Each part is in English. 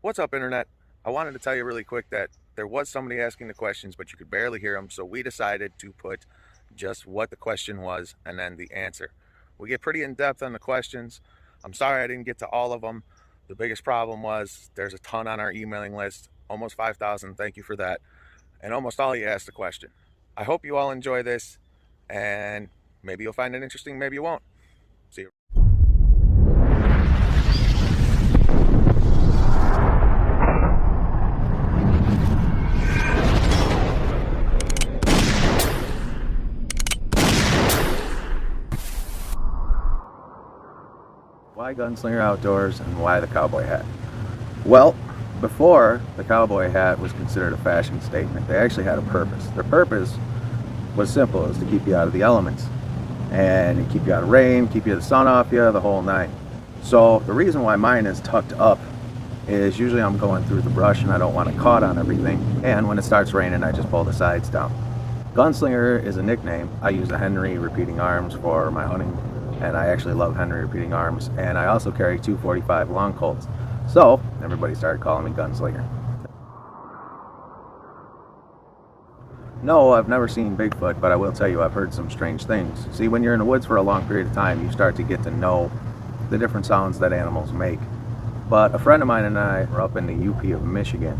What's up, Internet? I wanted to tell you really quick that there was somebody asking the questions, but you could barely hear them, so we decided to put just what the question was and then the answer. We get pretty in depth on the questions. I'm sorry I didn't get to all of them. The biggest problem was there's a ton on our emailing list, almost 5,000. Thank you for that. And almost all you asked the question. I hope you all enjoy this, and maybe you'll find it interesting, maybe you won't. See you. Why Gunslinger Outdoors and why the cowboy hat? Well, before the cowboy hat was considered a fashion statement, they actually had a purpose. Their purpose was simple: it was to keep you out of the elements and keep you out of rain, keep you the sun off you, the whole nine. So the reason why mine is tucked up is usually I'm going through the brush and I don't want it caught on everything, and when it starts raining I just pull the sides down. Gunslinger is a nickname. I use a Henry repeating arms for my hunting, and I actually love Henry repeating arms, and I also carry 245 long Colts, so everybody started calling me Gunslinger. No, I've never seen Bigfoot, but I will tell you I've heard some strange things. See, when you're in the woods for a long period of time, you start to get to know the different sounds that animals make. But a friend of mine and I were up in the UP of Michigan,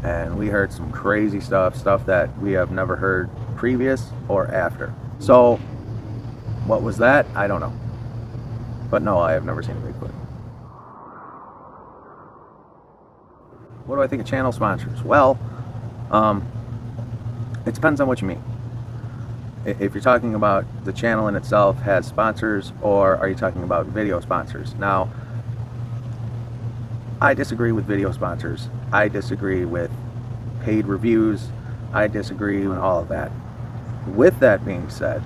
and we heard some crazy stuff that we have never heard previous or after. So what was that? I don't know. But no, I have never seen a Bigfoot. What do I think of channel sponsors? Well, it depends on what you mean. If you're talking about the channel in itself has sponsors, or are you talking about video sponsors? Now, I disagree with video sponsors. I disagree with paid reviews. I disagree with all of that. With that being said,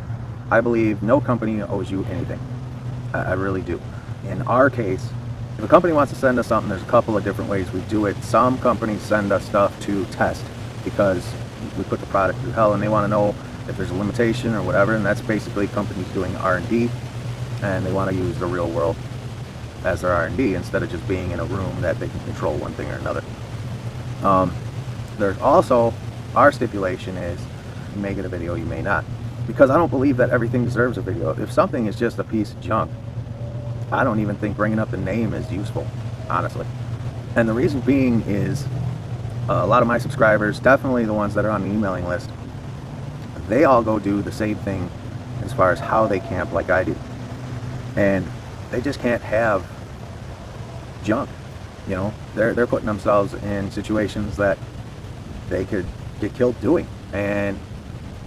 I believe no company owes you anything. I really do. In our case, if a company wants to send us something, there's a couple of different ways we do it. Some companies send us stuff to test because we put the product through hell and they want to know if there's a limitation or whatever, and that's basically companies doing R&D, and they want to use the real world as their R&D instead of just being in a room that they can control one thing or another. There's also, our stipulation is, you may get a video, you may not. Because I don't believe that everything deserves a video. If something is just a piece of junk, I don't even think bringing up the name is useful, honestly. And the reason being is, a lot of my subscribers, definitely the ones that are on the emailing list, they all go do the same thing as far as how they camp like I do. And they just can't have junk. You know, they're putting themselves in situations that they could get killed doing. And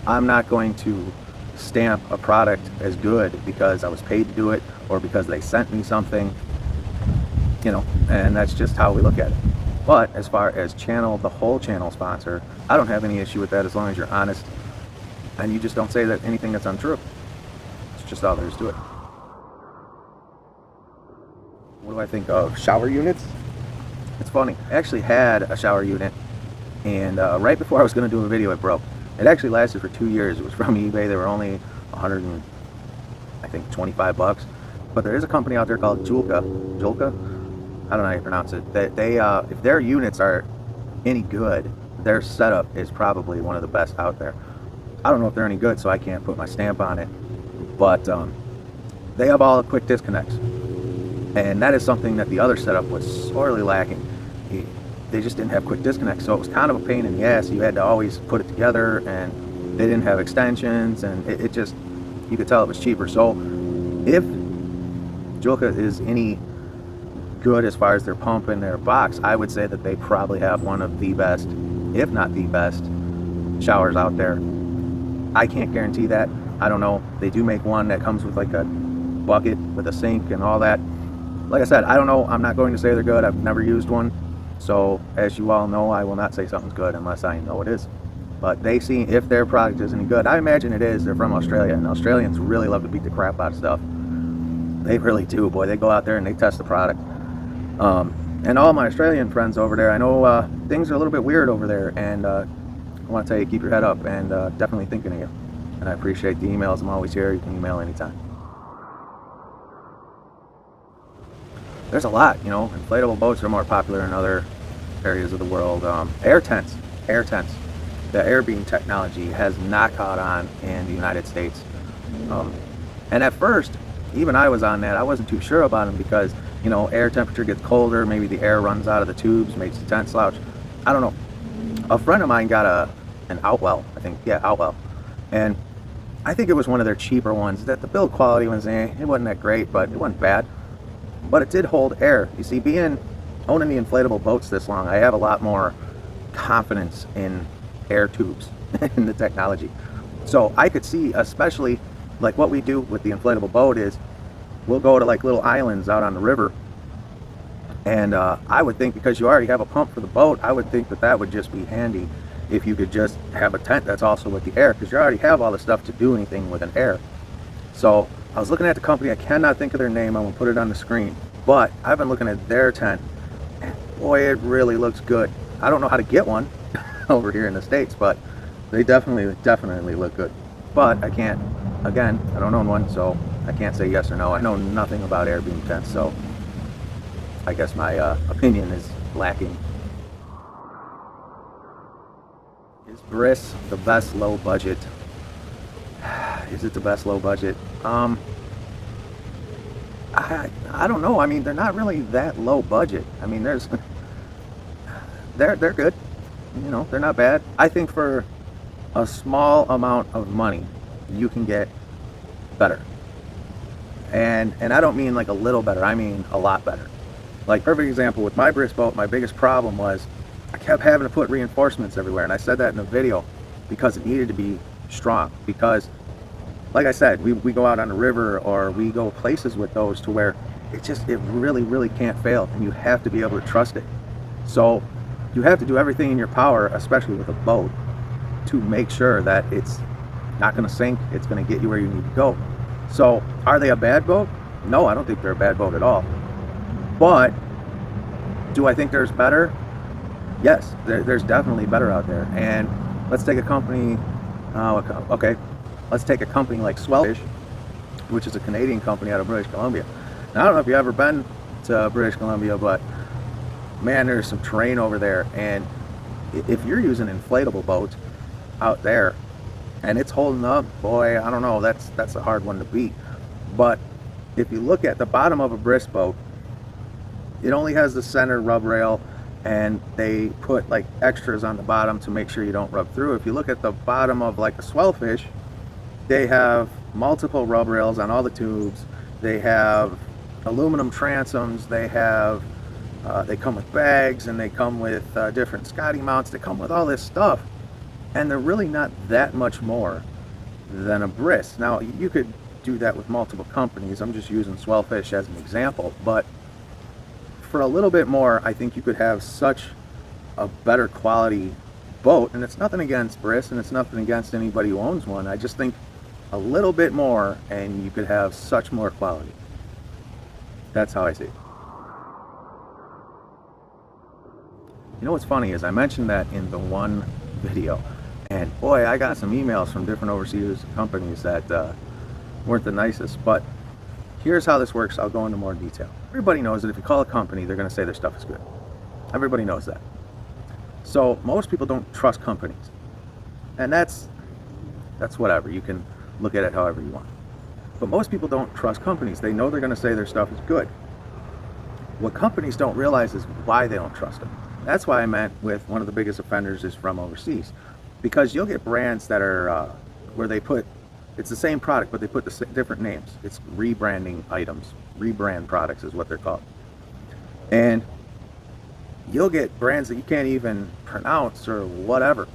I'm not going to stamp a product as good because I was paid to do it or because they sent me something, you know, and that's just how we look at it. But as far as the whole channel sponsor, I don't have any issue with that as long as you're honest and you just don't say that anything that's untrue. It's just all there is to it. What do I think of shower units? It's funny. I actually had a shower unit, and right before I was going to do a video, it broke. It actually lasted for 2 years. It was from eBay. They were only 100 and I think 25 bucks. But there is a company out there called Joolca. Joolca? I don't know how you pronounce it. They if their units are any good, their setup is probably one of the best out there. I don't know if they're any good, so I can't put my stamp on it. But they have all the quick disconnects. And that is something that the other setup was sorely lacking. They just didn't have quick disconnects, so it was kind of a pain in the ass. You had to always put it together, and they didn't have extensions, and it just, you could tell it was cheaper. So if Joolca is any good as far as their pump and their box, I would say that they probably have one of the best, if not the best, showers out there. I can't guarantee that. I don't know. They do make one that comes with like a bucket with a sink and all that. Like I said, I don't know. I'm not going to say they're good. I've never used one. So, as you all know, I will not say something's good unless I know it is. But they see if their product is any good. I imagine it is. They're from Australia, and Australians really love to beat the crap out of stuff. They really do, boy. They go out there and they test the product. And all my Australian friends over there, I know things are a little bit weird over there, and I want to tell you, keep your head up, and definitely thinking of you. And I appreciate the emails. I'm always here. You can email anytime. There's a lot, you know. Inflatable boats are more popular in other areas of the world. Air tents, air tents. The air beam technology has not caught on in the United States. And at first, even I was on that. I wasn't too sure about them because, you know, air temperature gets colder, maybe the air runs out of the tubes, makes the tent slouch. I don't know. A friend of mine got an Outwell, I think, yeah, Outwell. And I think it was one of their cheaper ones. That the build quality was, it wasn't that great, but it wasn't bad. But it did hold air. You see, owning the inflatable boats this long, I have a lot more confidence in air tubes in the technology. So I could see, especially like what we do with the inflatable boat is we'll go to like little islands out on the river, and I would think, because you already have a pump for the boat, I would think that that would just be handy if you could just have a tent that's also with the air, because you already have all the stuff to do anything with an air. So I was looking at the company, I cannot think of their name, I'm gonna put it on the screen, but I've been looking at their tent, and boy, it really looks good. I don't know how to get one over here in the States, but they definitely look good. But I can't, again, I don't own one, so I can't say yes or no. I know nothing about air beam tents, so I guess my opinion is lacking. Is Bris the best low budget? Is it the best low budget? I don't know. I mean, they're not really that low budget. I mean, they're good. You know, they're not bad. I think for a small amount of money, you can get better. And I don't mean like a little better, I mean a lot better. Like, perfect example with my Bris boat, my biggest problem was I kept having to put reinforcements everywhere, and I said that in the video because it needed to be strong. Because like I said, we go out on the river, or we go places with those to where it really can't fail, and you have to be able to trust it. So you have to do everything in your power, especially with a boat, to make sure that it's not going to sink, it's going to get you where you need to go. So are they a bad boat? No, I don't think they're a bad boat at all. But do I think there's better? Yes, there's definitely better out there. And let's take a company, let's take a company like Swellfish, which is a Canadian company out of British Columbia. Now, I don't know if you've ever been to British Columbia, but man, there's some terrain over there. And if you're using inflatable boats out there and it's holding up, boy, I don't know, that's a hard one to beat. But if you look at the bottom of a Bris boat, it only has the center rub rail, and they put like extras on the bottom to make sure you don't rub through. If you look at the bottom of like a Swellfish, they have multiple rub rails on all the tubes. They have aluminum transoms. They have they come with bags, and they come with different Scotty mounts. They come with all this stuff, and they're really not that much more than a Bris. Now, you could do that with multiple companies. I'm just using Swellfish as an example, but for a little bit more, I think you could have such a better quality boat. And it's nothing against Bris, and it's nothing against anybody who owns one. I just think a little bit more, and you could have such more quality. That's how I see it. You know what's funny is I mentioned that in the one video, and boy, I got some emails from different overseas companies that weren't the nicest. But here's how this works. I'll go into more detail. Everybody knows that if you call a company, they're going to say their stuff is good. Everybody knows that. So most people don't trust companies, and that's whatever. You can look at it however you want. But most people don't trust companies. They know they're going to say their stuff is good. What companies don't realize is why they don't trust them. That's why I meant with one of the biggest offenders is from overseas, because you'll get brands that are where they put, it's the same product, but they put the different names. It's rebranding items. Rebrand products is what they're called. And you'll get brands that you can't even pronounce or whatever,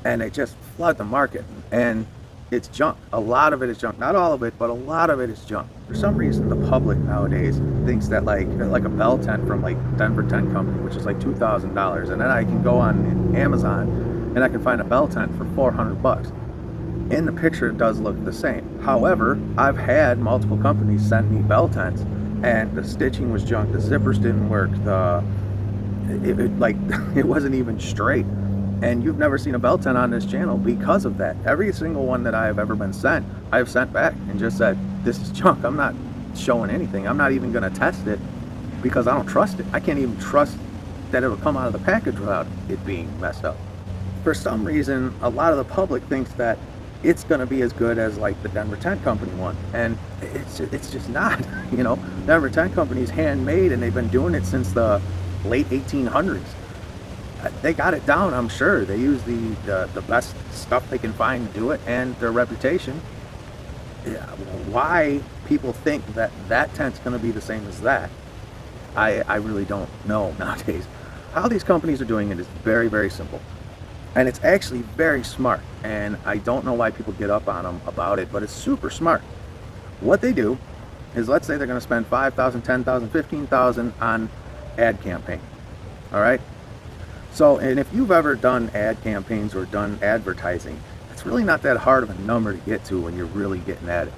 and they just flood the market, and it's junk. A lot of it is junk. Not all of it, but a lot of it is junk. For some reason, the public nowadays thinks that like a bell tent from like Denver Tent Company, which is like $2,000, and then I can go on Amazon and I can find a bell tent for $400. In the picture, it does look the same. However, I've had multiple companies send me bell tents, and the stitching was junk. The zippers didn't work. It wasn't even straight. And you've never seen a bell tent on this channel because of that. Every single one that I've ever been sent, I've sent back and just said, this is junk. I'm not showing anything. I'm not even going to test it because I don't trust it. I can't even trust that it'll come out of the package without it being messed up. For some reason, a lot of the public thinks that it's going to be as good as like the Denver Tent Company one, and it's just not. You know, Denver Tent Company is handmade, and they've been doing it since the late 1800s. They got it down, I'm sure. They use the best stuff they can find to do it, and their reputation. Yeah, why people think that that tent's going to be the same as that, I really don't know nowadays. How these companies are doing it is very, very simple. And it's actually very smart, and I don't know why people get up on them about it, but it's super smart. What they do is, let's say they're going to spend $5,000, $10,000, $15,000 on ad campaign. All right. So, and if you've ever done ad campaigns or done advertising, it's really not that hard of a number to get to when you're really getting at it.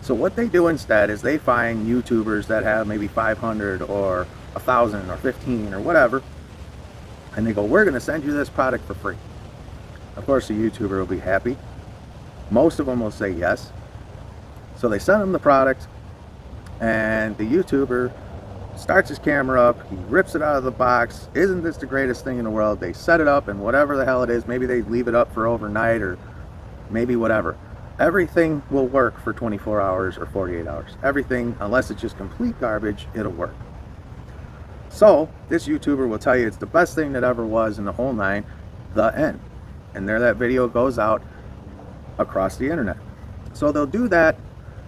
So what they do instead is they find YouTubers that have maybe 500 or 1,000 or 15 or whatever, and they go, we're going to send you this product for free. Of course, the YouTuber will be happy. Most of them will say yes. So they send them the product, and the YouTuber starts his camera up, he rips it out of the box. Isn't this the greatest thing in the world? They set it up, and whatever the hell it is, maybe they leave it up for overnight or maybe whatever. Everything will work for 24 hours or 48 hours. Everything, unless it's just complete garbage, it'll work. So this YouTuber will tell you it's the best thing that ever was in the whole nine, the end. And there that video goes out across the internet. So they'll do that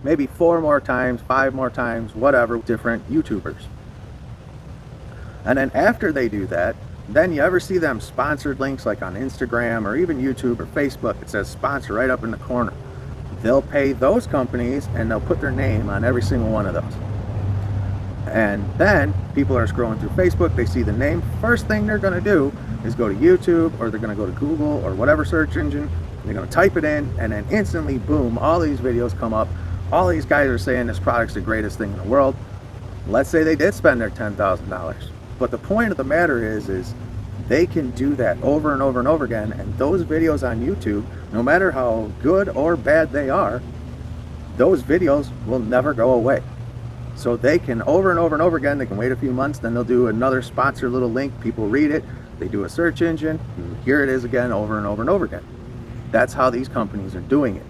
maybe 4 more times, 5 more times, whatever, different YouTubers. And then after they do that, then you ever see them sponsored links like on Instagram or even YouTube or Facebook, it says sponsor right up in the corner. They'll pay those companies and they'll put their name on every single one of those. And then people are scrolling through Facebook, they see the name. First thing they're going to do is go to YouTube, or they're going to go to Google or whatever search engine. They're going to type it in, and then instantly, boom, all these videos come up. All these guys are saying this product's the greatest thing in the world. Let's say they did spend their $10,000. But the point of the matter is they can do that over and over and over again. And those videos on YouTube, no matter how good or bad they are, those videos will never go away. So they can over and over and over again, they can wait a few months, then they'll do another sponsor little link, people read it, they do a search engine, and here it is again over and over and over again. That's how these companies are doing it.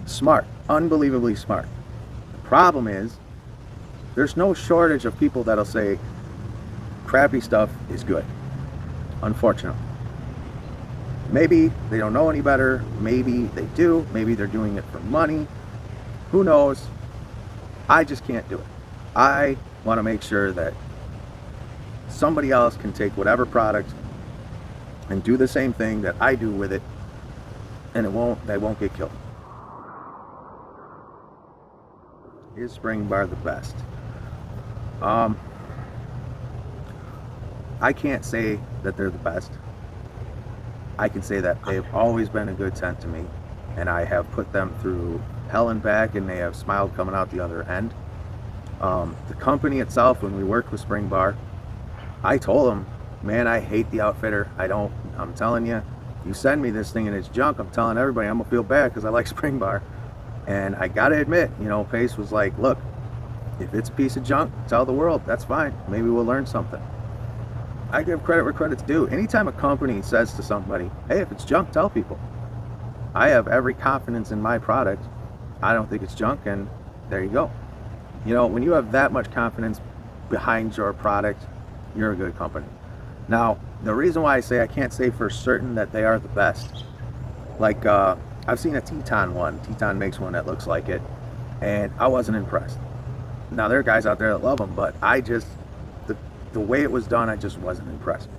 Smart, unbelievably smart. The problem is, there's no shortage of people that'll say crappy stuff is good, unfortunately. Maybe they don't know any better, maybe they do, maybe they're doing it for money, who knows? I just can't do it. I want to make sure that somebody else can take whatever product and do the same thing that I do with it, and they won't get killed. Is Springbar the best? I can't say that they're the best. I can say that they've always been a good tent to me, and I have put them through hell and back, and they have smiled coming out the other end. The company itself, when we worked with Springbar, I told them, man, I hate the outfitter. I'm telling you, you send me this thing and it's junk, I'm telling everybody I'm gonna feel bad because I like Springbar. And I gotta admit, you know, Pace was like, look, if it's a piece of junk, tell the world, that's fine. Maybe we'll learn something. I give credit where credit's due. Anytime a company says to somebody, hey, if it's junk, tell people. I have every confidence in my product. I don't think it's junk, and there you go. You know, when you have that much confidence behind your product, you're a good company. Now, the reason why I say I can't say for certain that they are the best, like I've seen a Teton one. Teton makes one that looks like it, and I wasn't impressed. Now, there are guys out there that love them, but the way it was done, I just wasn't impressed.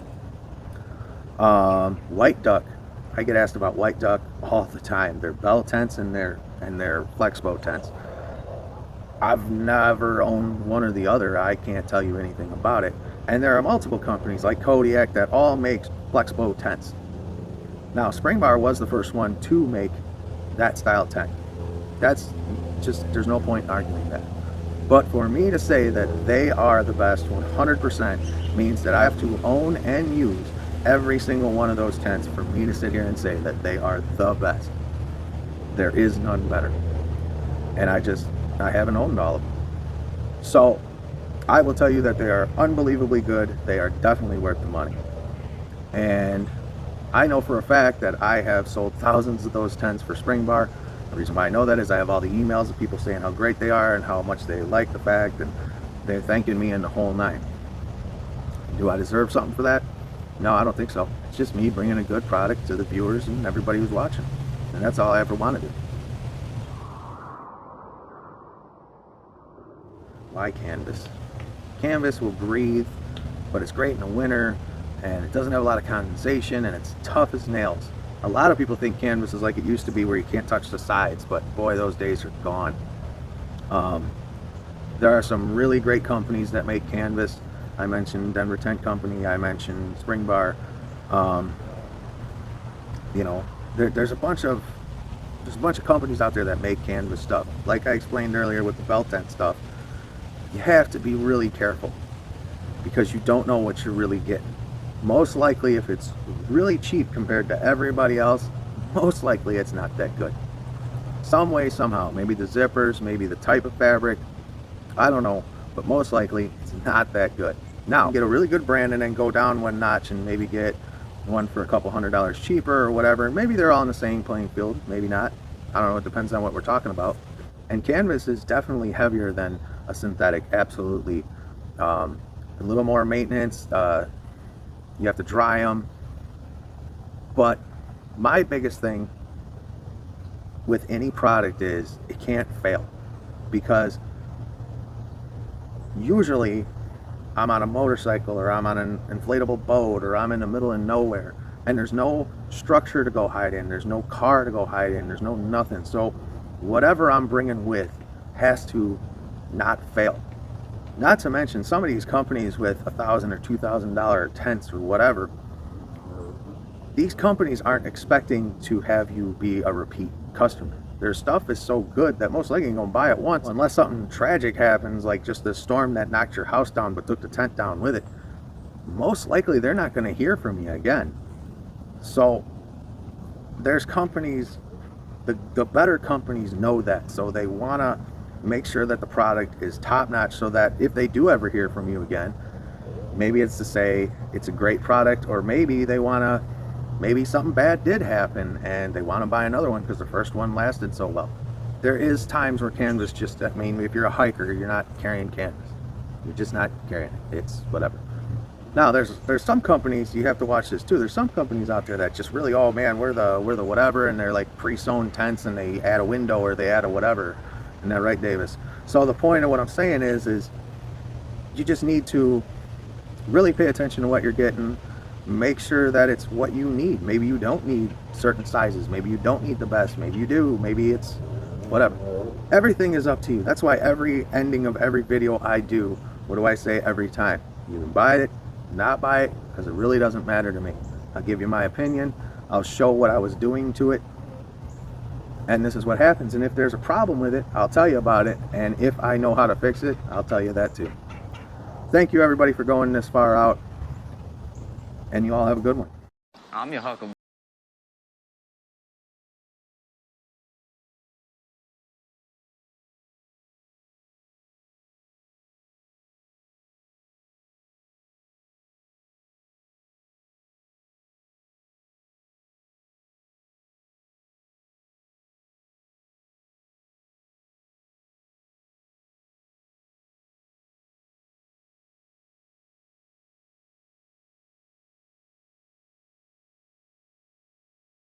White Duck. I get asked about White Duck all the time. Their bell tents and their flex boat tents. I've never owned one or the other. I can't tell you anything about it. And there are multiple companies like Kodiak that all make flex boat tents. Now, Springbar was the first one to make that style tent. That's just, there's no point in arguing that. But for me to say that they are the best 100% means that I have to own and use every single one of those tents for me to sit here and say that they are the best. There is none better. And I haven't owned all of them. So I will tell you that they are unbelievably good. They are definitely worth the money. And I know for a fact that I have sold thousands of those tents for Springbar. The reason why I know that is I have all the emails of people saying how great they are and how much they like the fact, and they're thanking me in the whole nine. Do I deserve something for that? No, I don't think so. It's just me bringing a good product to the viewers and everybody who's watching. And that's all I ever want to do. Why canvas? Canvas will breathe, but it's great in the winter, and it doesn't have a lot of condensation, and it's tough as nails. A lot of people think canvas is like it used to be, where you can't touch the sides, but boy, those days are gone. There are some really great companies that make canvas. I mentioned Denver Tent Company, I mentioned Springbar. You know, there's a bunch of companies out there that make canvas stuff. Like I explained earlier with the belt tent stuff, you have to be really careful because you don't know what you're really getting. Most likely, if it's really cheap compared to everybody else, most likely it's not that good. Some way, somehow, maybe the zippers, maybe the type of fabric, I don't know, but most likely it's not that good. Now, get a really good brand and then go down one notch and maybe get one for a couple $100 cheaper or whatever. Maybe they're all in the same playing field, maybe not. I don't know, it depends on what we're talking about. And canvas is definitely heavier than a synthetic, absolutely. A little more maintenance, you have to dry them. But my biggest thing with any product is it can't fail, because usually I'm on a motorcycle or I'm on an inflatable boat or I'm in the middle of nowhere and there's no structure to go hide in, there's no car to go hide in, there's no nothing. So whatever I'm bringing with has to not fail. Not to mention some of these companies with $1,000 or $2,000 tents or whatever, these companies aren't expecting to have you be a repeat customer. Their stuff is so good that most likely you're going to buy it once, unless something tragic happens, like just the storm that knocked your house down but took the tent down with it. Most likely they're not going to hear from you again. So there's companies, the better companies know that, so they want to make sure that the product is top-notch, so that if they do ever hear from you again, maybe it's to say it's a great product, or maybe they want to, maybe something bad did happen and they want to buy another one because the first one lasted so well. There is times where canvas just, I mean, if you're a hiker, you're not carrying canvas. You're just not carrying it. It's whatever. Now there's some companies, you have to watch this too. There's some companies out there that just really, oh man, we're the whatever, and they're like pre-sewn tents and they add a window or they add a whatever. Isn't that right, Davis? So the point of what I'm saying is you just need to really pay attention to what you're getting. Make sure that it's what you need. Maybe you don't need certain sizes. Maybe you don't need the best. Maybe you do. Maybe it's whatever. Everything is up to you. That's why every ending of every video I do, what do I say every time? You can buy it, not buy it, because it really doesn't matter to me. I'll give you my opinion. I'll show what I was doing to it. And this is what happens. And if there's a problem with it, I'll tell you about it. And if I know how to fix it, I'll tell you that too. Thank you everybody for going this far out. And you all have a good one. I'm your Huckleberry.